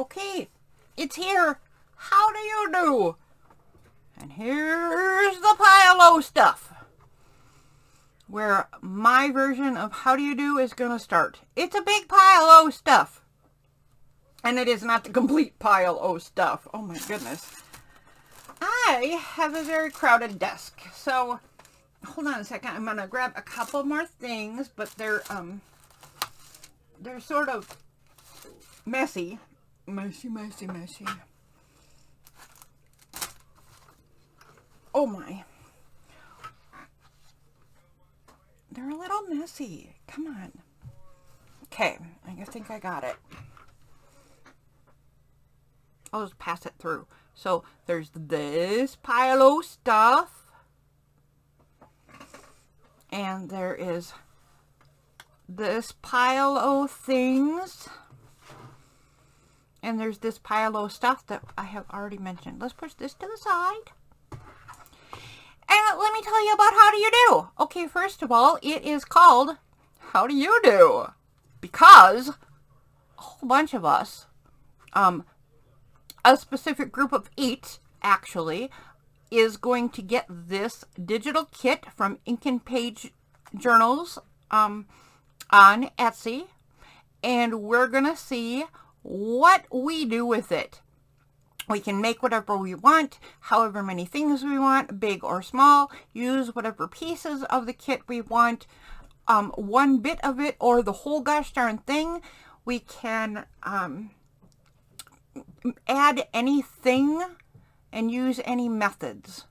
Okay, it's here. How do you do? And here's the pile of stuff where my version of how do you do is going to start. It's a big pile of stuff. And it is not the complete pile of stuff. Oh my goodness. I have a very crowded desk. So, hold on a second. I'm going to grab a couple more things, but they're sort of messy. Messy. Oh my. They're a little messy. Come on. Okay, I think I got it. I'll just pass it through. So there's this pile of stuff. And there is this pile of things. And there's this pile of stuff that I have already mentioned. Let's push this to the side. And let me tell you about how do you do. Okay, first of all, it is called How Do You Do? Because a whole bunch of us, a specific group of 8 actually, is going to get this digital kit from Ink and Page Journals on Etsy. And we're going to see what we do with it. We can make whatever we want, however many things we want, big or small, use whatever pieces of the kit we want, one bit of it or the whole gosh darn thing. We can add anything and use any methods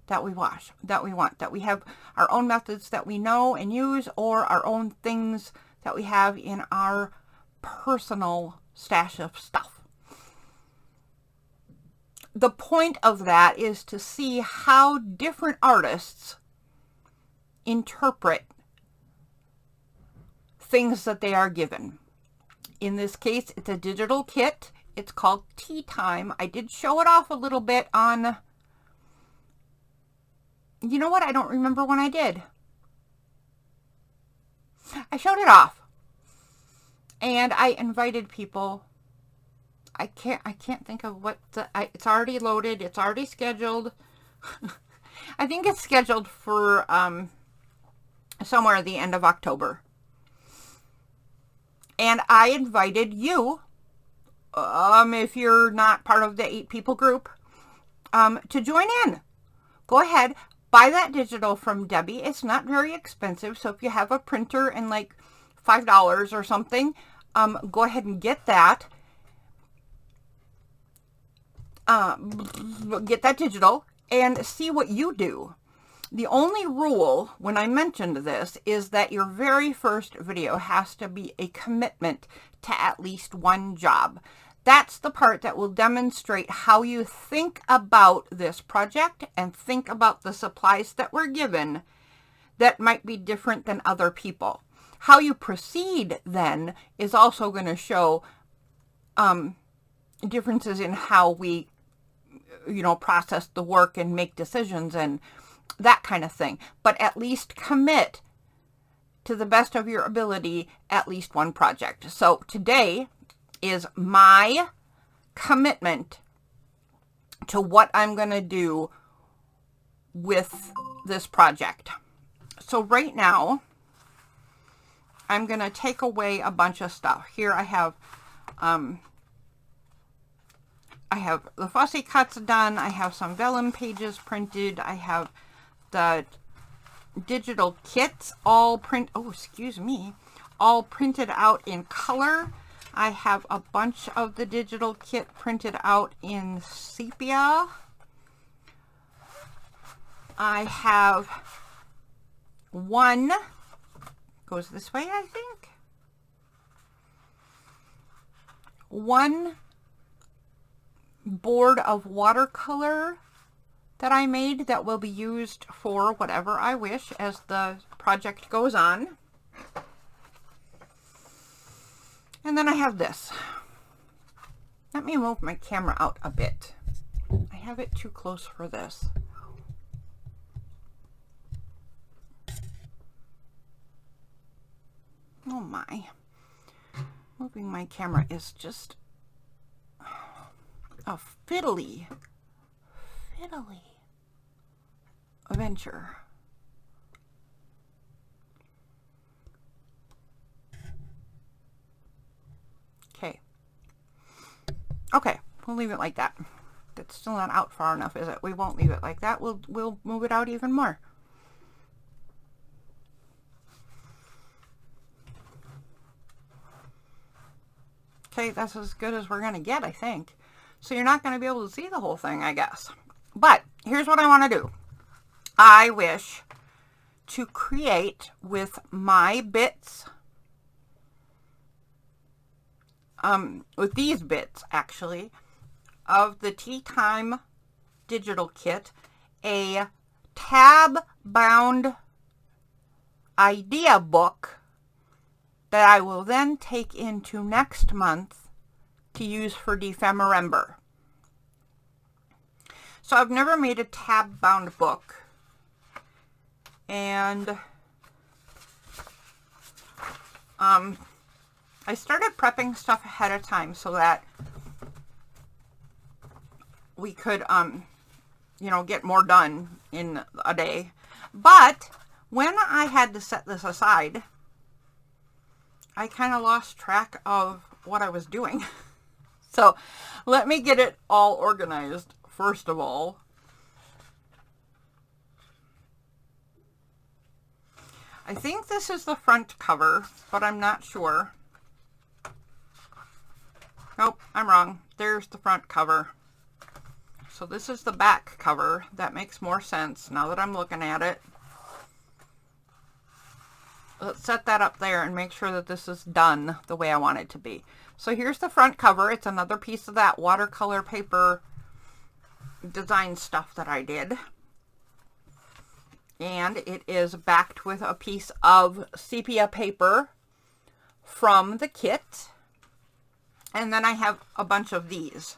that we want, that we have our own methods that we know and use, or our own things that we have in our personal stash of stuff. The point of that is to see how different artists interpret things that they are given. In this case, it's a digital kit. It's called Tea Time. I did show it off a little bit on, you know what? I don't remember when I did. I showed it off. And I invited people. I can't think of what it's already loaded. It's already scheduled. I think it's scheduled for somewhere at the end of October. And I invited you, if you're not part of the 8 people group, to join in. Go ahead, buy that digital from Debbie. It's not very expensive. So if you have a printer and like $5 or something, go ahead and get that. Get that digital and see what you do. The only rule when I mentioned this is that your very first video has to be a commitment to at least one job. That's the part that will demonstrate how you think about this project and think about the supplies that were given that might be different than other people. How you proceed then is also going to show differences in how we process the work and make decisions and that kind of thing. But at least commit to the best of your ability at least one project. So today is my commitment to what I'm going to do with this project. So right now, I'm going to take away a bunch of stuff. Here I have the fussy cuts done. I have some vellum pages printed. I have the digital kits all printed out in color. I have a bunch of the digital kit printed out in sepia. I have one, goes this way, I think. One board of watercolor that I made that will be used for whatever I wish as the project goes on. And then I have this. Let me move my camera out a bit. I have it too close for this. Oh my. Moving my camera is just a fiddly adventure. Okay, we'll leave it like that. That's still not out far enough, is it? We won't leave it like that. We'll move it out even more. Okay, that's as good as we're going to get, I think. So you're not going to be able to see the whole thing, I guess. But here's what I want to do. I wish to create with my bits, with these bits actually, of the Tea Time digital kit, a tab bound idea book that I will then take into next month to use for Defemorember. So I've never made a tab bound book, and I started prepping stuff ahead of time so that we could, you know, get more done in a day. But when I had to set this aside, I kind of lost track of what I was doing. So let me get it all organized first of all. I think this is the front cover, but I'm not sure. Nope, I'm wrong. There's the front cover. So this is the back cover. That makes more sense now that I'm looking at it. Let's set that up there and make sure that this is done the way I want it to be. So here's the front cover. It's another piece of that watercolor paper design stuff that I did. And it is backed with a piece of sepia paper from the kit. And then I have a bunch of these.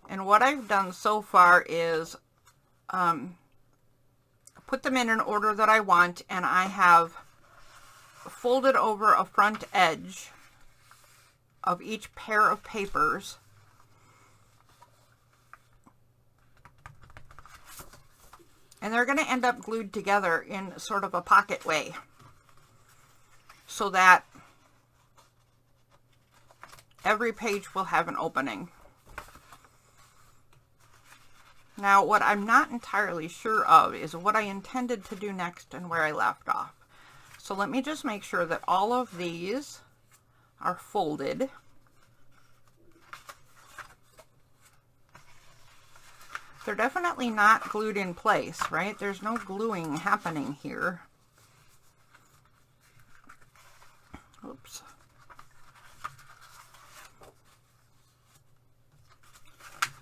And what I've done so far is put them in an order that I want, and I have folded over a front edge of each pair of papers. And they're going to end up glued together in sort of a pocket way, so that every page will have an opening. Now, what I'm not entirely sure of is what I intended to do next and where I left off. So let me just make sure that all of these are folded. They're definitely not glued in place, right? There's no gluing happening here. Oops.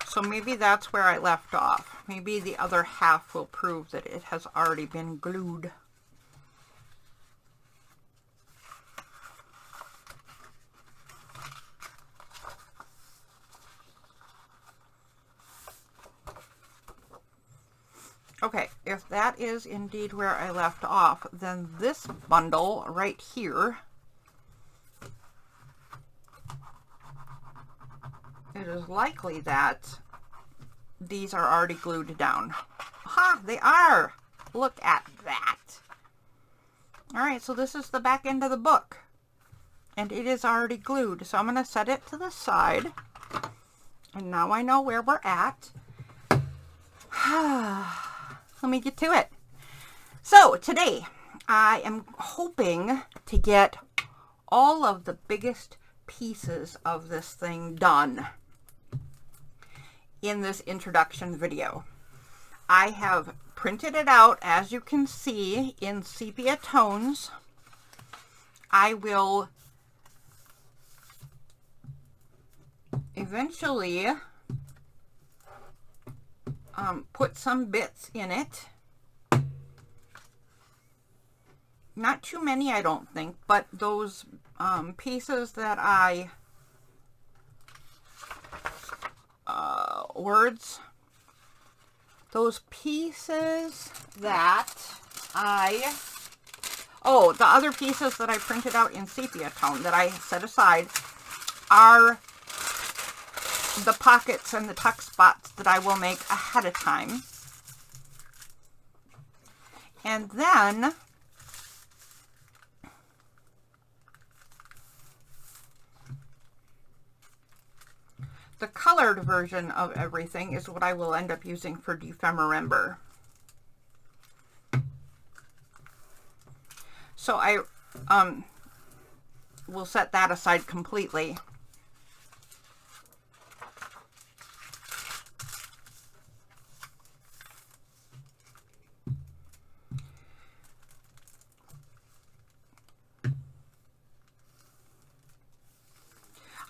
So maybe that's where I left off. Maybe the other half will prove that it has already been glued. Okay, if that is indeed where I left off, then this bundle right here, it is likely that these are already glued down. Ha! They are! Look at that! Alright, so this is the back end of the book. And it is already glued. So I'm going to set it to the side. And now I know where we're at. Let me get to it. So today I am hoping to get all of the biggest pieces of this thing done in this introduction video. I have printed it out, as you can see, in sepia tones. I will eventually put some bits in it. Not too many, I don't think, but those pieces that I those pieces that I the other pieces that I printed out in sepia tone that I set aside are the pockets and the tuck spots that I will make ahead of time. And then the colored version of everything is what I will end up using for Defemorember. So I will set that aside completely.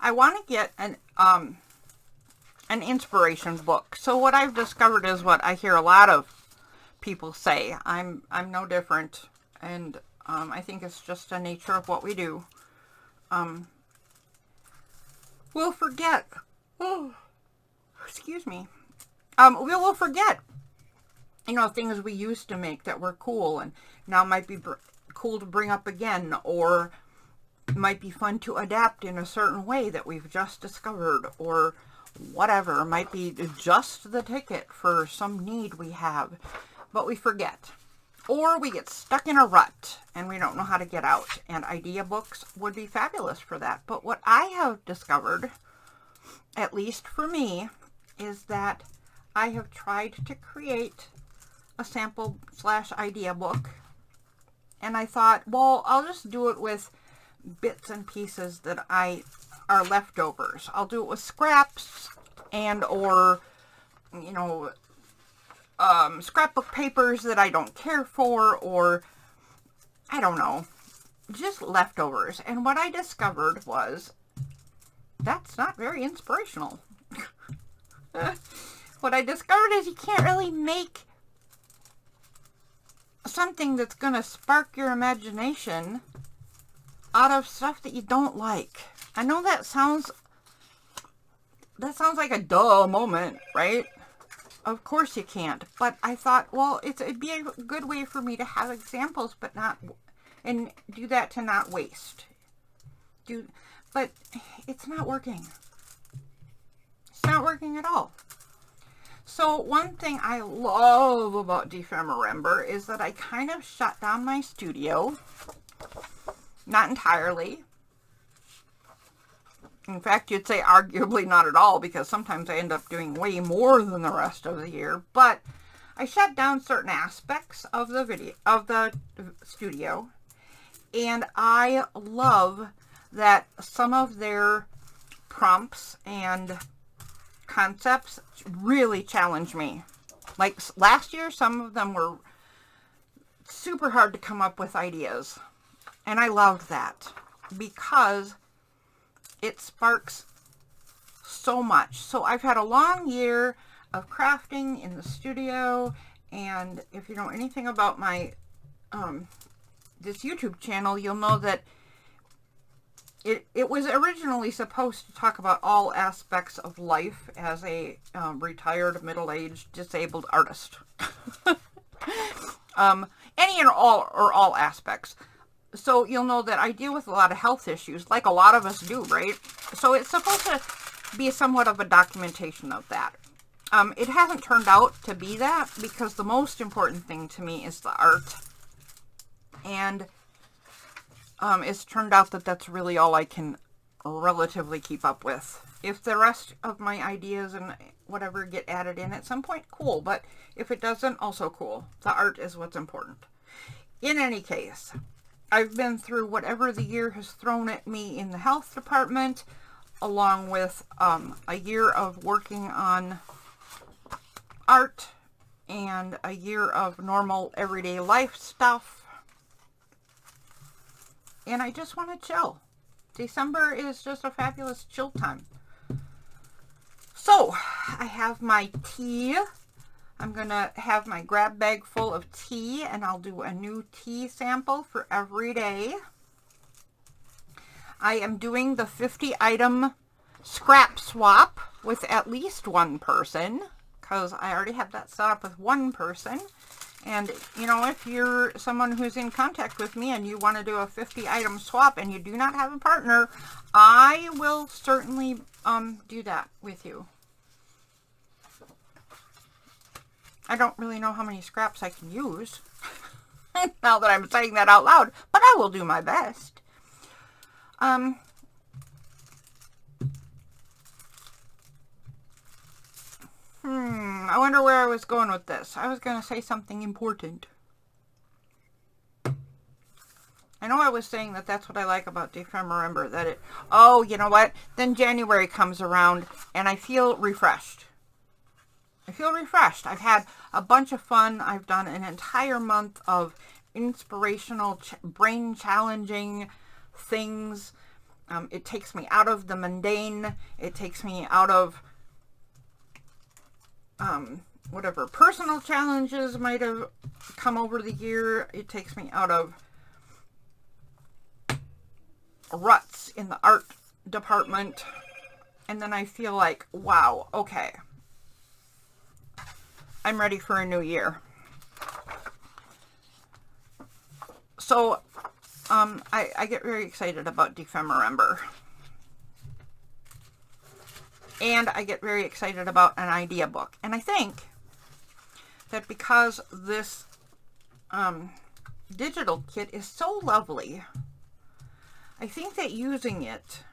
I want to get an inspiration book. So what I've discovered is what I hear a lot of people say. I'm no different, and I think it's just the nature of what we do. We'll forget. Oh, excuse me. We will forget, you know, things we used to make that were cool and now might be cool to bring up again, or might be fun to adapt in a certain way that we've just discovered, or whatever. Might be just the ticket for some need we have, but we forget. Or we get stuck in a rut and we don't know how to get out, and idea books would be fabulous for that. But what I have discovered, at least for me, is that I have tried to create a sample / idea book, and I thought, well, I'll just do it with bits and pieces that are leftovers. I'll do it with scraps and or, you know, scrapbook papers that I don't care for, or I don't know, just leftovers. And what I discovered was that's not very inspirational. What I discovered is you can't really make something that's going to spark your imagination out of stuff that you don't like. I know that sounds like a duh moment, right? Of course you can't. But I thought, well, it'd be a good way for me to have examples, but and do that to not waste. But it's not working. It's not working at all. So one thing I love about Defemorember is that I kind of shut down my studio. Not entirely. In fact, you'd say arguably not at all, because sometimes I end up doing way more than the rest of the year. But I shut down certain aspects of the studio, and I love that some of their prompts and concepts really challenge me. Like last year, some of them were super hard to come up with ideas. And I loved that because it sparks so much. So I've had a long year of crafting in the studio, and if you know anything about my this YouTube channel, you'll know that it was originally supposed to talk about all aspects of life as a retired, middle-aged, disabled artist. Any and all aspects. So you'll know that I deal with a lot of health issues, like a lot of us do, right? So it's supposed to be somewhat of a documentation of that. It hasn't turned out to be that, because the most important thing to me is the art. And it's turned out that that's really all I can relatively keep up with. If the rest of my ideas and whatever get added in at some point, cool. But if it doesn't, also cool. The art is what's important. In any case, I've been through whatever the year has thrown at me in the health department, along with a year of working on art and a year of normal everyday life stuff. And I just want to chill. December is just a fabulous chill time. So, I have my tea. I'm going to have my grab bag full of tea, and I'll do a new tea sample for every day. I am doing the 50 item scrap swap with at least one person, because I already have that set up with one person. And, you know, if you're someone who's in contact with me and you want to do a 50 item swap and you do not have a partner, I will certainly do that with you. I don't really know how many scraps I can use now that I'm saying that out loud, but I will do my best. I wonder where I was going with this. I was going to say something important. I know I was saying that that's what I like about Defemember, that it, oh, you know what? Then January comes around and I feel refreshed. I feel refreshed. I've had a bunch of fun. I've done an entire month of inspirational, brain challenging things. It takes me out of the mundane. It takes me out of whatever personal challenges might have come over the year. It takes me out of ruts in the art department. And then I feel like, wow, okay, I'm ready for a new year. So I get very excited about Defemember. And I get very excited about an idea book. And I think that because this digital kit is so lovely, I think that using it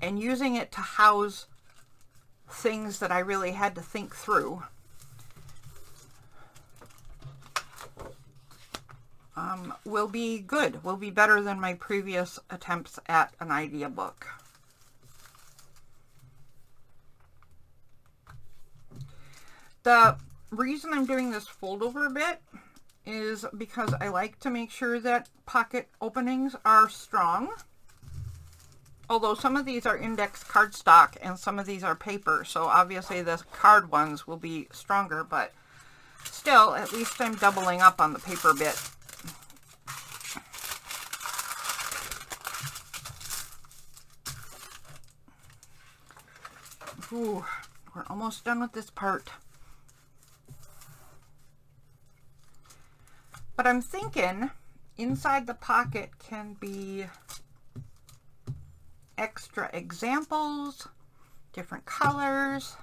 and using it to house things that I really had to think through will be good, will be better than my previous attempts at an idea book. The reason I'm doing this fold over a bit is because I like to make sure that pocket openings are strong. Although some of these are index cardstock and some of these are paper, so obviously the card ones will be stronger, but still, at least I'm doubling up on the paper bit. Ooh, we're almost done with this part. But I'm thinking inside the pocket can be extra examples, different colors,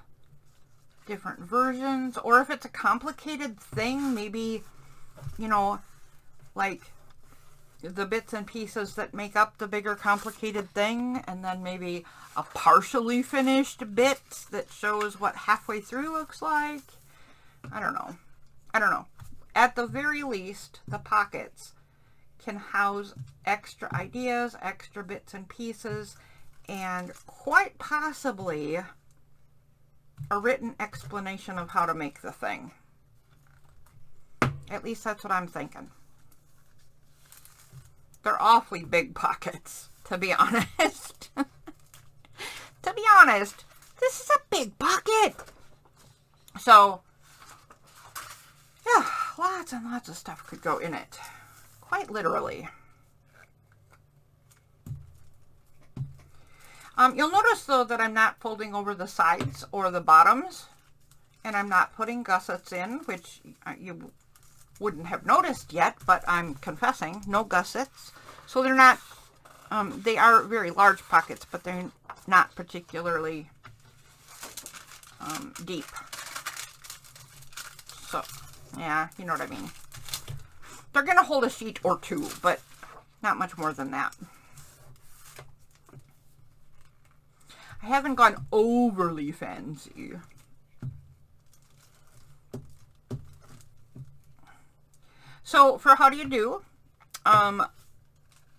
different versions, or if it's a complicated thing, maybe, you know, like the bits and pieces that make up the bigger complicated thing, and then maybe a partially finished bit that shows what halfway through looks like. I don't know. At the very least, the pockets can house extra ideas, extra bits and pieces, and quite possibly a written explanation of how to make the thing. At least that's what I'm thinking. They're awfully big pockets, to be honest. To be honest, this is a big pocket. So, yeah, lots and lots of stuff could go in it. Quite literally. You'll notice, though, that I'm not folding over the sides or the bottoms. And I'm not putting gussets in, which you wouldn't have noticed yet, but I'm confessing, no gussets. So they're not, they are very large pockets, but they're not particularly deep. So, yeah, you know what I mean. They're going to hold a sheet or two, but not much more than that. I haven't gone overly fancy. So for how do you do,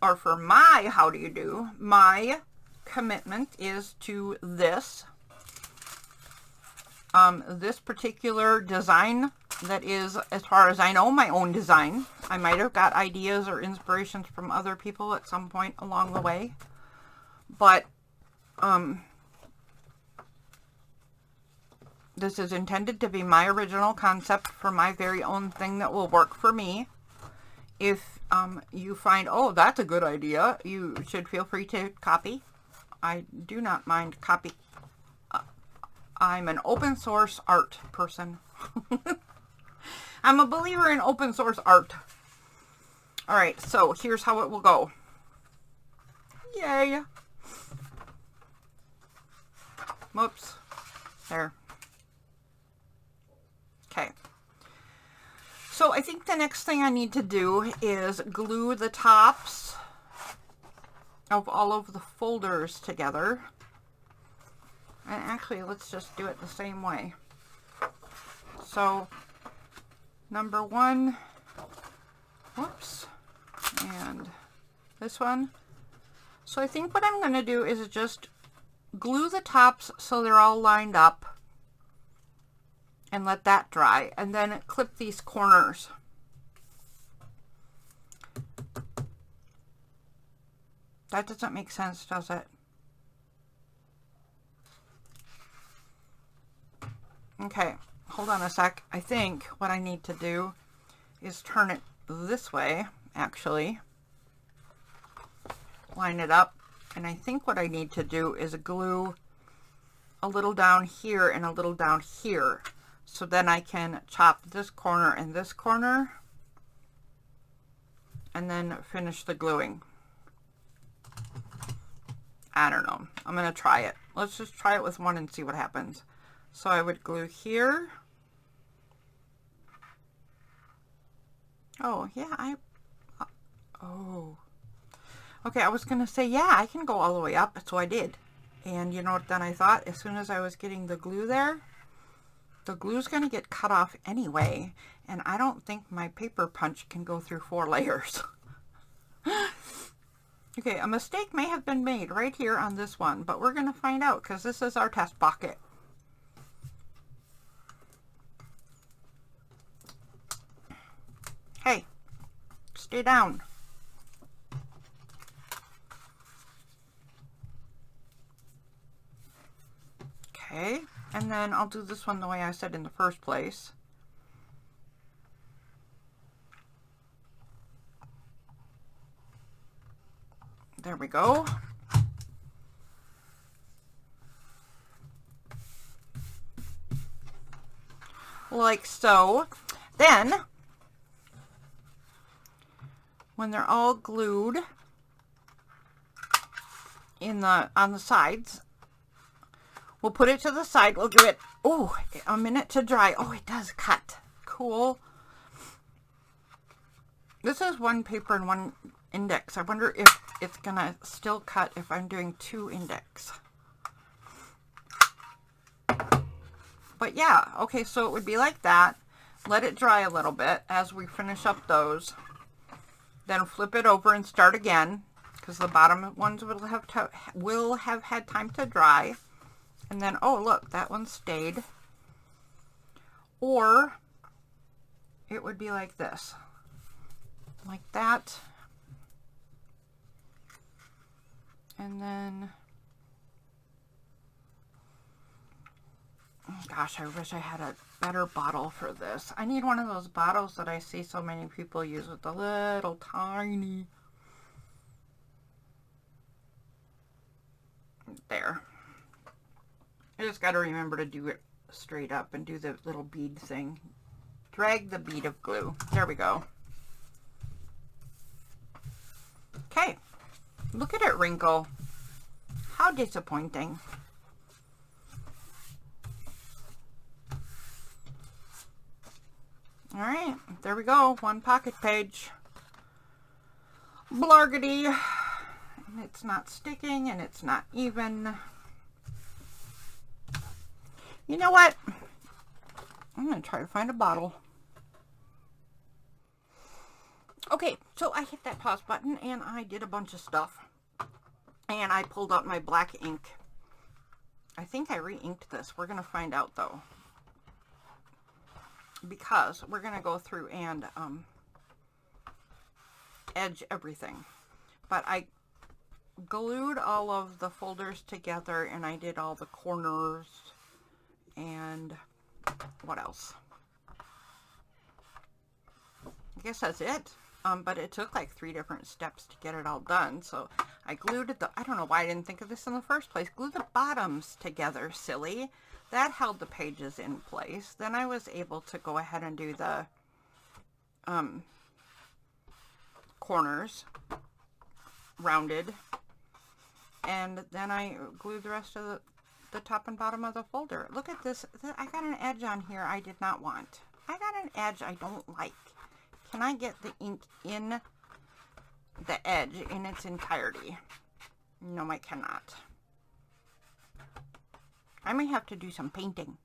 or for my how do you do, my commitment is to this. This particular design that is, as far as I know, my own design. I might have got ideas or inspirations from other people at some point along the way. But this is intended to be my original concept for my very own thing that will work for me. If you find, oh, that's a good idea, you should feel free to copy. I do not mind copy. I'm an open source art person. I'm a believer in open source art. Alright, so here's how it will go. Yay! Whoops. There. Okay. So I think the next thing I need to do is glue the tops of all of the folders together. And actually, let's just do it the same way. So, number one, whoops, and this one. So I think what I'm going to do is just glue the tops so they're all lined up and let that dry, and then clip these corners. That doesn't make sense, does it? Okay, hold on a sec. I think what I need to do is turn it this way, actually. Line it up. And I think what I need to do is glue a little down here and a little down here. So then I can chop this corner and this corner. And then finish the gluing. I don't know. I'm going to try it. Let's just try it with one and see what happens. So I would glue here. Oh, yeah, oh. Okay, I was going to say, yeah, I can go all the way up. So I did. And you know what then I thought? As soon as I was getting the glue there, the glue's going to get cut off anyway. And I don't think my paper punch can go through 4 layers. Okay, a mistake may have been made right here on this one, but we're going to find out because this is our test pocket. Hey, stay down. Okay, and then I'll do this one the way I said in the first place. There we go. Like so. Then, when they're all glued on the sides, we'll put it to the side. We'll give it, oh, a minute to dry. Oh, it does cut. Cool. This is one paper and one index. I wonder if it's gonna still cut if I'm doing 2 index. But yeah, okay, so it would be like that. Let it dry a little bit as we finish up those. Then flip it over and start again, because the bottom ones will have had time to dry. And then, oh look, that one stayed. Or it would be like this. Like that. And then, gosh, I wish I had a better bottle for this. I need one of those bottles that I see so many people use with the little tiny. There. I just got to remember to do it straight up and do the little bead thing. Drag the bead of glue. There we go. Okay. Look at it wrinkle. How disappointing. All right, there we go. One pocket page. Blargity. And it's not sticking and it's not even. You know what? I'm going to try to find a bottle. Okay, so I hit that pause button and I did a bunch of stuff. And I pulled out my black ink. I think I re-inked this. We're going to find out though. Because we're going to go through and edge everything. But I glued all of the folders together and I did all the corners and what else? I guess that's it. But it took like 3 different steps to get it all done. So I glued I don't know why I didn't think of this in the first place. Glue the bottoms together, silly. That held the pages in place. Then I was able to go ahead and do the corners rounded. And then I glued the rest of the top and bottom of the folder. Look at this. I got an edge on here I did not want. I got an edge I don't like. Can I get the ink in the edge in its entirety? No, I cannot. I may have to do some painting.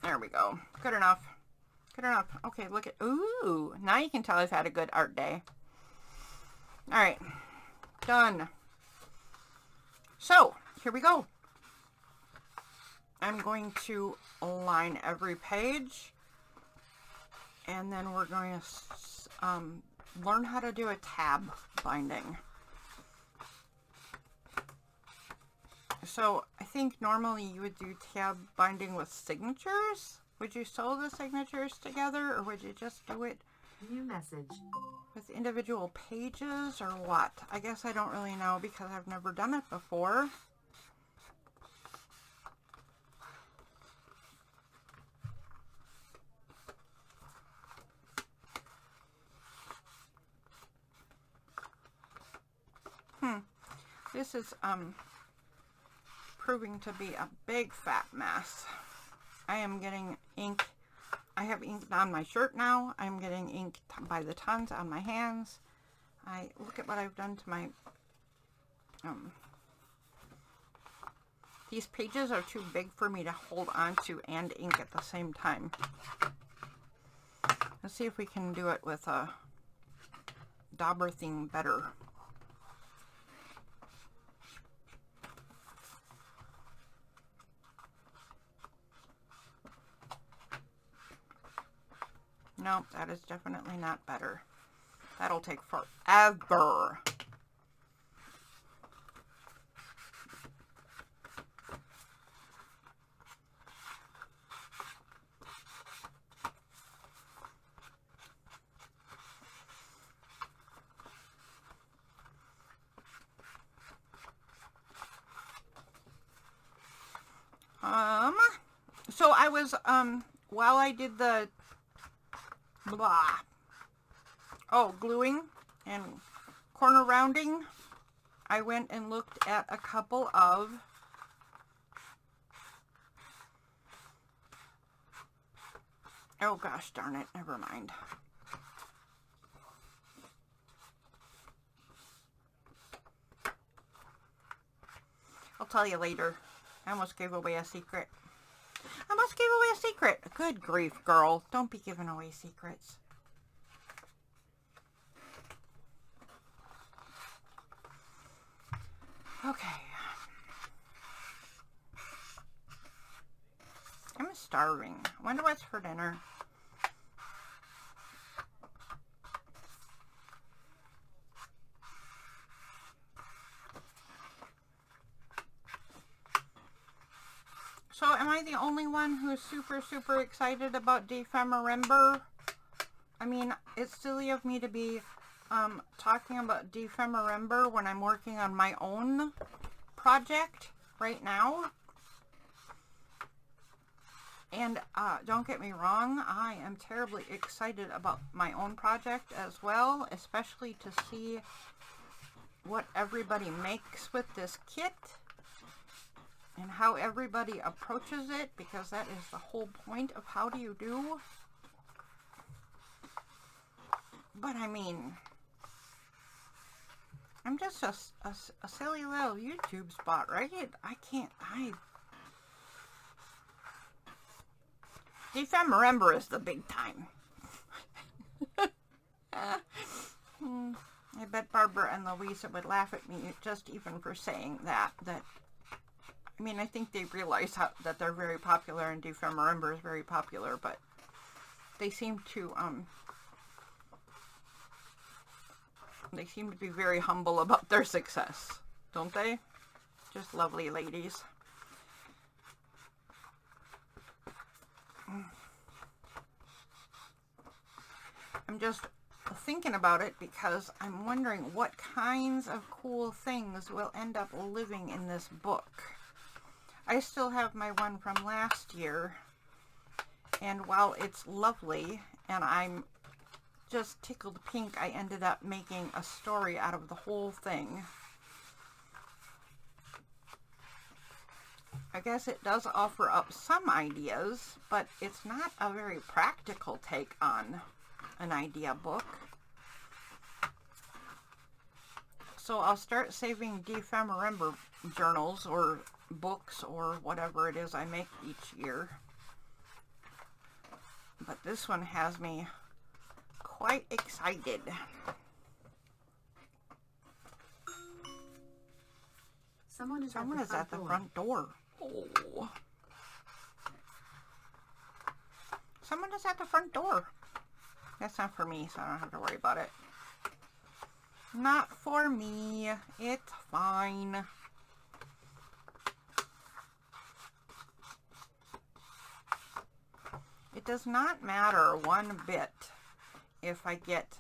There we go. Good enough. Good enough. Okay, look at... Ooh, now you can tell I've had a good art day. All right. Done. So, here we go. I'm going to align every page. And then we're going to learn how to do a tab binding. So I think normally you would do tab binding with signatures. Would you sew the signatures together, or would you just do it New message with individual pages, or what? I guess I don't really know because I've never done it before. This is proving to be a big fat mess. I am getting ink. I have ink on my shirt now. I'm getting ink by the tons on my hands. Look at what I've done to my these pages are too big for me to hold on to and ink at the same time. Let's see if we can do it with a dauber thing better. No, that is definitely not better. That'll take forever. So I was, while I did the gluing and corner rounding, I went and looked at a couple of oh gosh darn it, never mind. I'll tell you later. I almost gave away a secret. I almost gave away a secret. Good grief, girl. Don't be giving away secrets. Okay. I'm starving. I wonder what's for dinner. So am I the only one who's super, super excited about Defemmerember? I mean, it's silly of me to be talking about Defemmerember when I'm working on my own project right now. And don't get me wrong, I am terribly excited about my own project as well, especially to see what everybody makes with this kit. And how everybody approaches it, because that is the whole point of how do you do. But I mean, I'm just a silly little YouTube spot, right? Defemmerember is the big time. I bet Barbara and Louisa would laugh at me just even for saying that. I mean, I think they realize that they're very popular and Defemmerember is very popular, but they seem to be very humble about their success, don't they? Just lovely ladies. I'm just thinking about it because I'm wondering what kinds of cool things will end up living in this book. I still have my one from last year, and while it's lovely and I'm just tickled pink, I ended up making a story out of the whole thing. I guess it does offer up some ideas, but it's not a very practical take on an idea book. So I'll start saving Defemember journals or books or whatever it is I make each year. But this one has me quite excited. Someone is at the front door. Oh. Someone is at the front door. That's not for me, so I don't have to worry about it. Not for me. It's fine. It does not matter one bit if I get,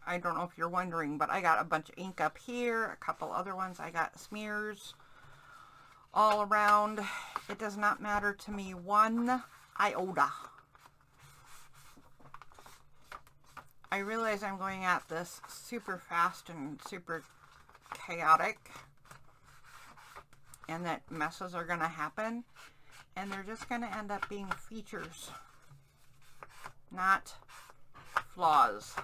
I don't know if you're wondering, but I got a bunch of ink up here, a couple other ones. I got smears all around. It does not matter to me one iota. I realize I'm going at this super fast and super chaotic, and that messes are going to happen, and they're just going to end up being features, not flaws.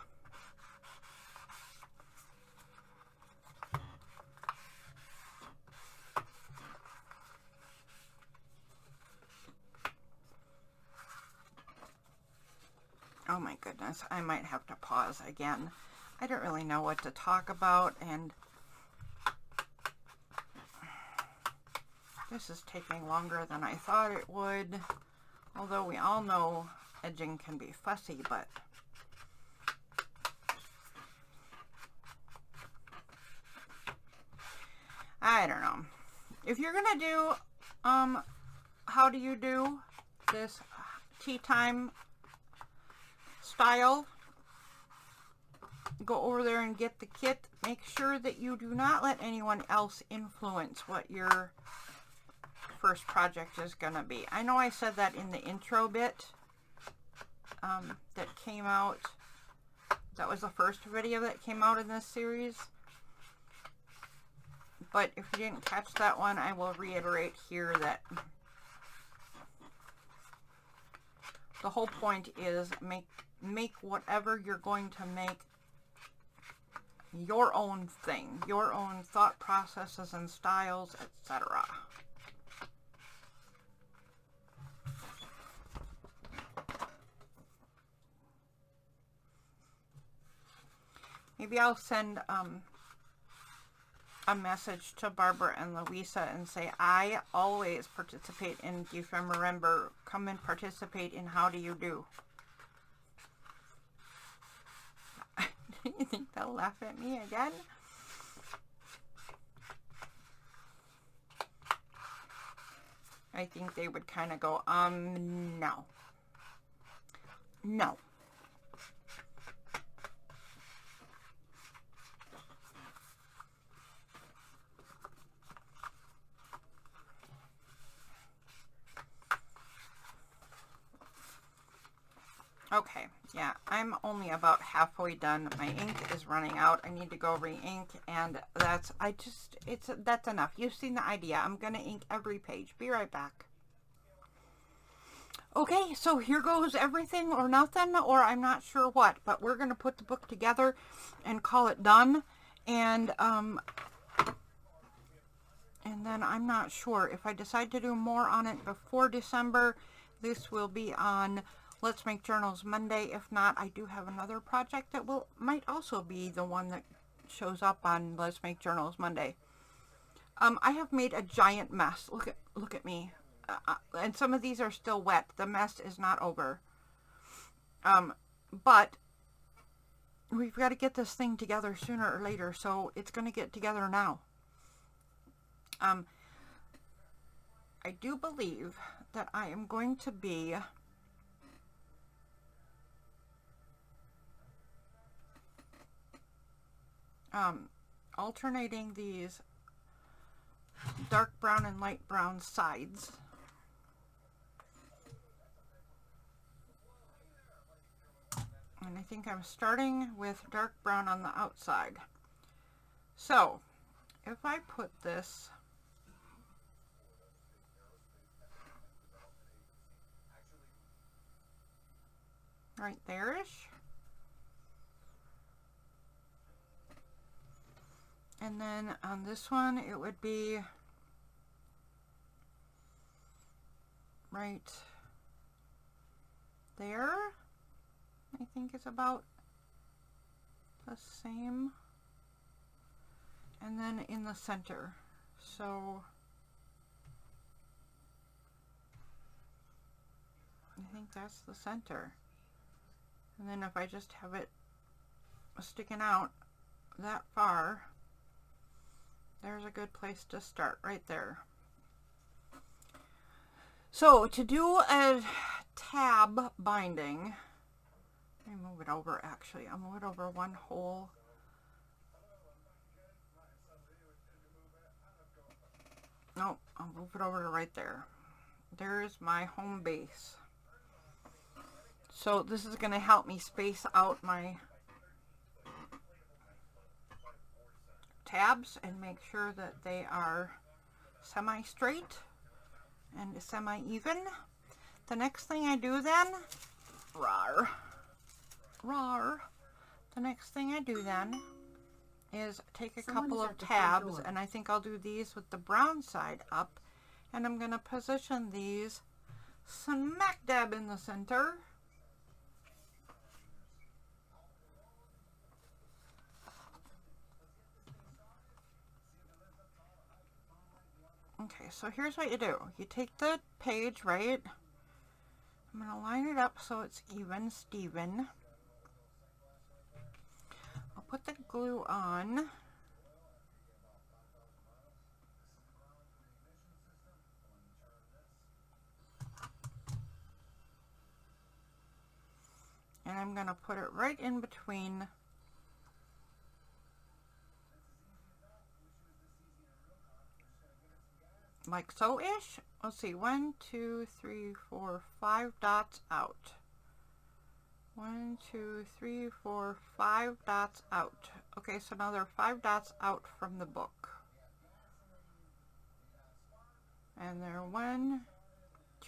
Oh my goodness, I might have to pause again. I don't really know what to talk about, and this is taking longer than I thought it would. Although we all know edging can be fussy, but I don't know. If you're gonna do how do you do this tea time style, go over there and get the kit. Make sure that you do not let anyone else influence what your first project is gonna be. I know I said that in the intro bit that came out. That was the first video that came out in this series. But if you didn't catch that one, I will reiterate here that the whole point is make whatever you're going to make your own thing, your own thought processes and styles, etc. Maybe I'll send a message to Barbara and Louisa and say, I always participate in Defemember. Come and participate in How Do You Do. Do you think they'll laugh at me again? I think they would kind of go, no. No. Okay, yeah, I'm only about halfway done. My ink is running out. I need to go re-ink, and that's enough. You've seen the idea. I'm gonna ink every page. Be right back. Okay, so here goes everything or nothing, or I'm not sure what, but we're gonna put the book together and call it done, and then I'm not sure if I decide to do more on it before December. This will be on Let's Make Journals Monday. If not, I do have another project that might also be the one that shows up on Let's Make Journals Monday. I have made a giant mess. Look at me. And some of these are still wet. The mess is not over. But we've got to get this thing together sooner or later, so it's going to get together now. I do believe that I am going to be alternating these dark brown and light brown sides. And I think I'm starting with dark brown on the outside. So if I put this right there-ish, and then on this one it would be right there, I think is about the same, and then in the center. So I think that's the center. And then if I just have it sticking out that far, there's a good place to start right there. So to do a tab binding, let me move it over actually. I'll move it over one whole. No, I'll move it over to right there. There's my home base. So this is going to help me space out my tabs and make sure that they are semi-straight and semi-even. The next thing I do then, the next thing I do then is take a couple of tabs, and I think I'll do these with the brown side up, and I'm going to position these smack dab in the center. Okay, so here's what you do. You take the page, right? I'm going to line it up so it's even, Steven. I'll put the glue on. And I'm going to put it right in between like so-ish. Let's see, 1, 2, 3, 4, 5 dots out. 1, 2, 3, 4, 5 dots out. Okay, so now there are 5 dots out from the book. And there are 1,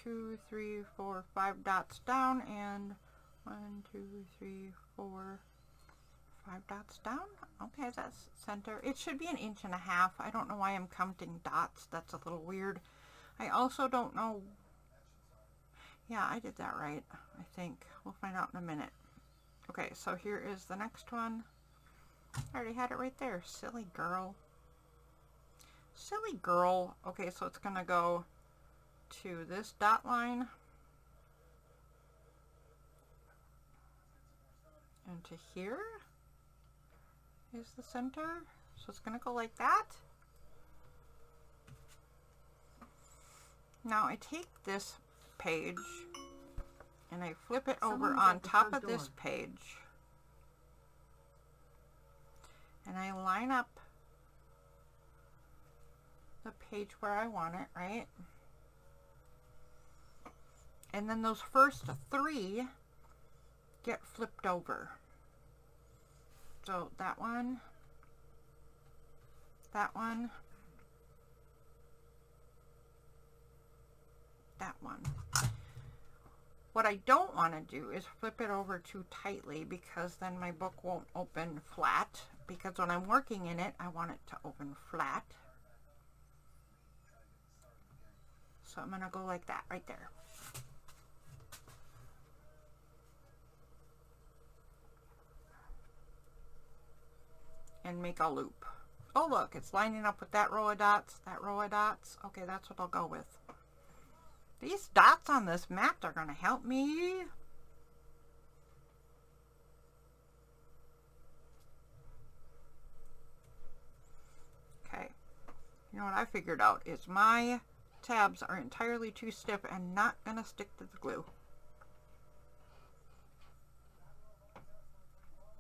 2, 3, 4, 5 dots down, and 1, 2, 3, 4, 5 dots down. Okay, that's center. It should be 1.5 inches. I don't know why I'm counting dots. That's a little weird. I also don't know. Yeah, I did that right, I think. We'll find out in a minute. Okay, so here is the next one. I already had it right there. Silly girl. Silly girl. Okay, so it's going to go to this dot line. And to here is the center. So it's going to go like that. Now I take this page and I flip it over on top of this page. And I line up the page where I want it, right? And then those first 3 get flipped over. So that one, that one, that one. What I don't want to do is flip it over too tightly, because then my book won't open flat, because when I'm working in it, I want it to open flat. So I'm going to go like that right there. And make a loop. Oh look, it's lining up with that row of dots, that row of dots. Okay, that's what I'll go with. These dots on this map are going to help me. Okay, you know what I figured out is my tabs are entirely too stiff and not going to stick to the glue.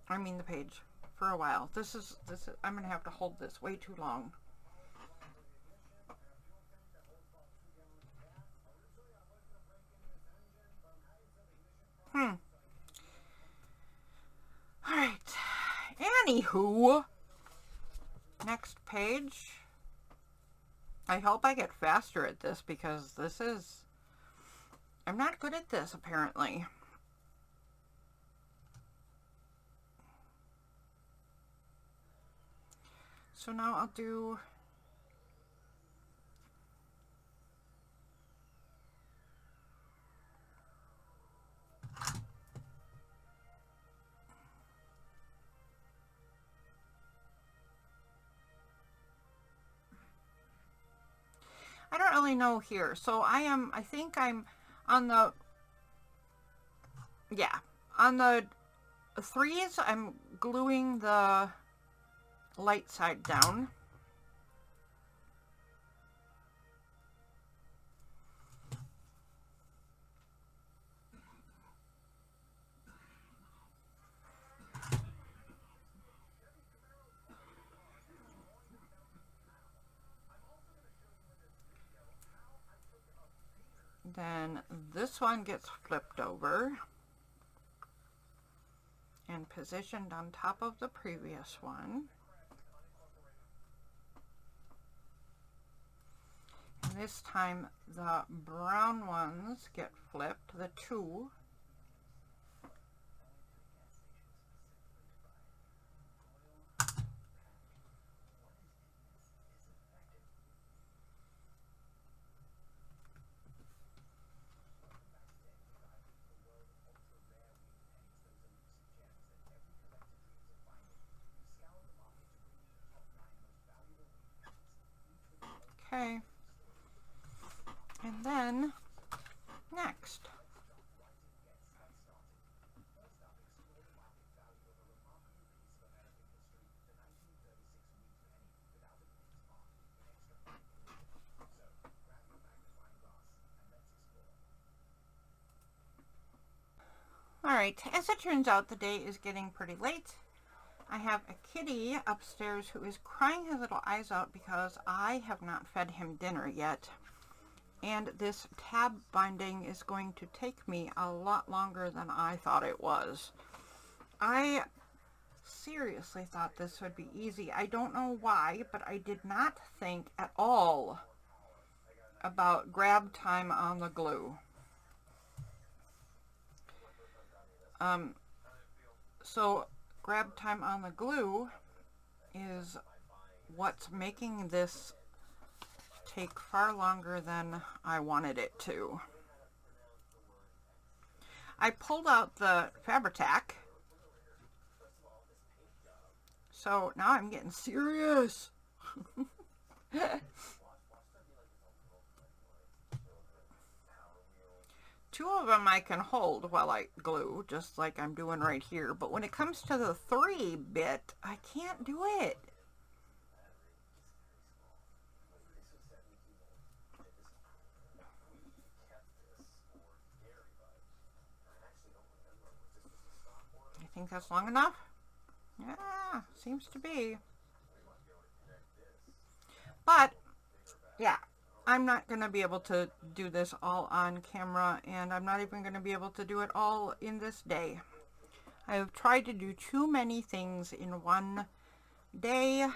I mean the page. For a while. This is I'm gonna have to hold this way too long. 2. Next page. I hope I get faster at this because I'm not good at this apparently. So now I'll do I don't really know here. So I think I'm on the, yeah, on the 3s, I'm gluing the light side down. Then this one gets flipped over and positioned on top of the previous one. And this time the brown ones get flipped, the 2. Okay. And then next. Alright, as it turns out, the day is getting pretty late. I have a kitty upstairs who is crying his little eyes out because I have not fed him dinner yet. And this tab binding is going to take me a lot longer than I thought it was. I seriously thought this would be easy. I don't know why, but I did not think at all about grab time on the glue. So grab time on the glue is what's making this take far longer than I wanted it to. I pulled out the Fabri-Tac, so now I'm getting serious. Two of them I can hold while I glue, just like I'm doing right here. But when it comes to the 3 bit, I can't do it. I think that's long enough. Yeah, seems to be. But, yeah. I'm not going to be able to do this all on camera, and I'm not even going to be able to do it all in this day. I have tried to do too many things in one day.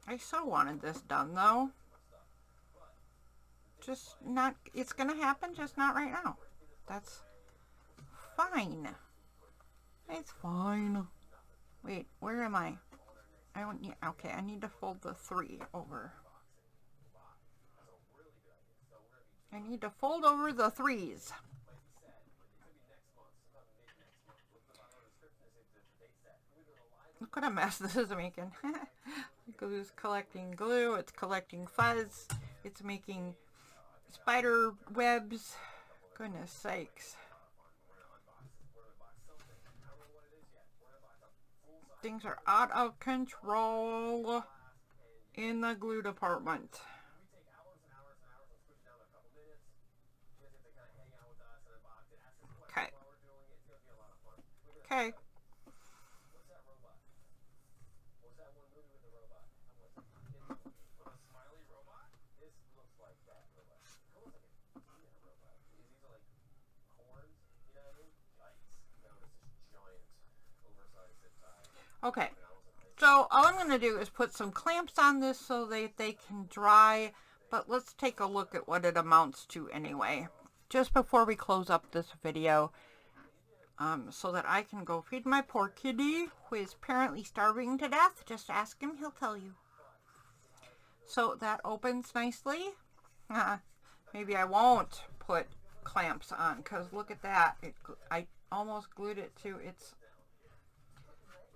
I so wanted this done though. Just not, it's going to happen, just not right now. That's fine. It's fine. Wait, where am I? I don't need, okay, I need to fold the 3 over. I need to fold over the 3s. Look what a mess this is making. Glue's collecting glue, it's collecting fuzz, it's making spider webs. Goodness sakes. Things are out of control in the glue department. Okay. Okay. Okay, so all I'm going to do is put some clamps on this so that they can dry, but let's take a look at what it amounts to anyway, just before we close up this video, so that I can go feed my poor kitty, who is apparently starving to death. Just ask him, he'll tell you. So that opens nicely. Maybe I won't put clamps on, because look at that. I almost glued it to its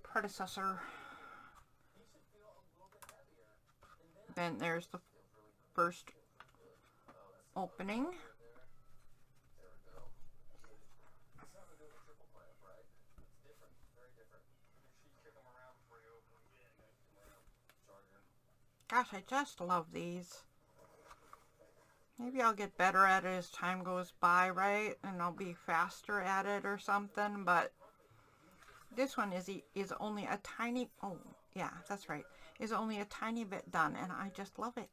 predecessor. Then there's the first opening. Gosh, I just love these. Maybe I'll get better at it as time goes by, right? And I'll be faster at it or something, but this one is only a tiny, oh, yeah, that's right, is only a tiny bit done, and I just love it.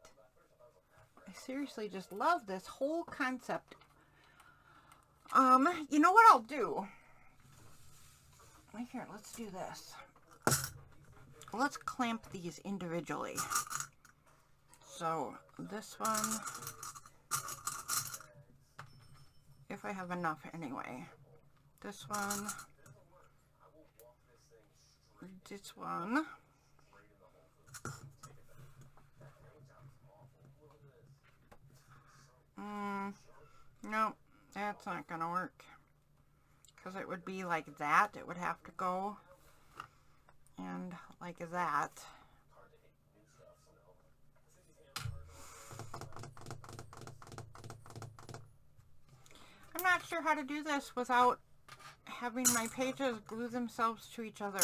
I seriously just love this whole concept. You know what I'll do? Right here, let's do this. Let's clamp these individually. So this one, if I have enough anyway. This one. This one. No, that's not gonna work. Because it would be like that. It would have to go. And like that. I'm not sure how to do this without having my pages glue themselves to each other.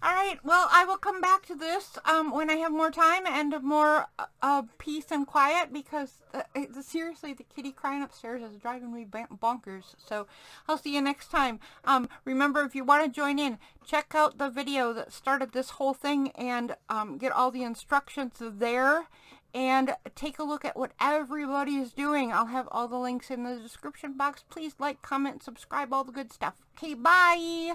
Alright, well, I will come back to this when I have more time and more peace and quiet, because seriously, the kitty crying upstairs is driving me bonkers. So I'll see you next time. Remember, if you want to join in, check out the video that started this whole thing and get all the instructions there. And take a look at what everybody is doing. I'll have all the links in the description box. Please like, comment, subscribe, all the good stuff. Okay, bye!